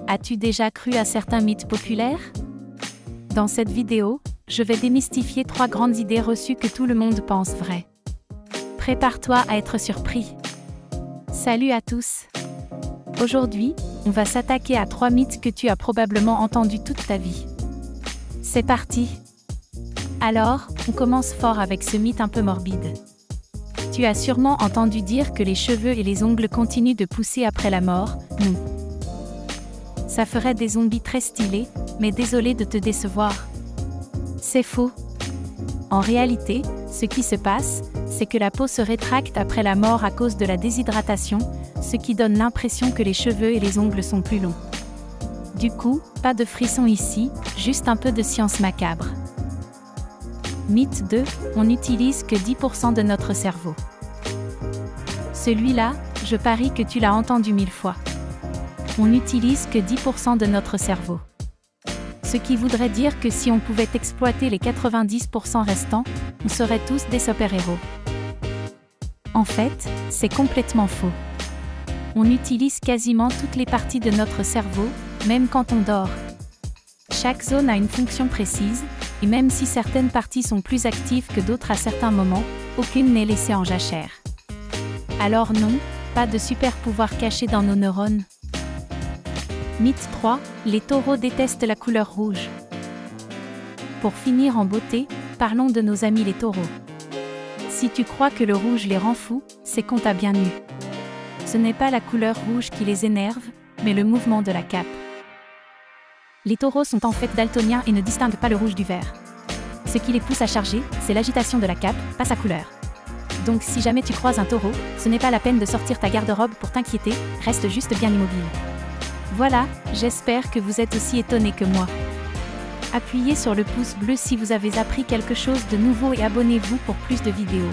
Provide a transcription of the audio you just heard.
As-tu déjà cru à certains mythes populaires? Dans cette vidéo, je vais démystifier 3 grandes idées reçues que tout le monde pense vraies. Prépare-toi à être surpris. Salut à tous! Aujourd'hui, on va s'attaquer à 3 mythes que tu as probablement entendus toute ta vie. C'est parti! Alors, on commence fort avec ce mythe un peu morbide. Tu as sûrement entendu dire que les cheveux et les ongles continuent de pousser après la mort, non. Ça ferait des zombies très stylés, mais désolé de te décevoir. C'est faux. En réalité, ce qui se passe, c'est que la peau se rétracte après la mort à cause de la déshydratation, ce qui donne l'impression que les cheveux et les ongles sont plus longs. Du coup, pas de frisson ici, juste un peu de science macabre. Mythe 2, on n'utilise que 10% de notre cerveau. Celui-là, je parie que tu l'as entendu 1000 fois. On n'utilise que 10% de notre cerveau. Ce qui voudrait dire que si on pouvait exploiter les 90% restants, on serait tous des super-héros. En fait, c'est complètement faux. On utilise quasiment toutes les parties de notre cerveau, même quand on dort. Chaque zone a une fonction précise, et même si certaines parties sont plus actives que d'autres à certains moments, aucune n'est laissée en jachère. Alors non, pas de super-pouvoir caché dans nos neurones. Mythe 3, les taureaux détestent la couleur rouge. Pour finir en beauté, parlons de nos amis les taureaux. Si tu crois que le rouge les rend fous, c'est qu'on t'a bien eu. Ce n'est pas la couleur rouge qui les énerve, mais le mouvement de la cape. Les taureaux sont en fait daltoniens et ne distinguent pas le rouge du vert. Ce qui les pousse à charger, c'est l'agitation de la cape, pas sa couleur. Donc si jamais tu croises un taureau, ce n'est pas la peine de sortir ta garde-robe pour t'inquiéter, reste juste bien immobile. Voilà, j'espère que vous êtes aussi étonnés que moi. Appuyez sur le pouce bleu si vous avez appris quelque chose de nouveau et abonnez-vous pour plus de vidéos.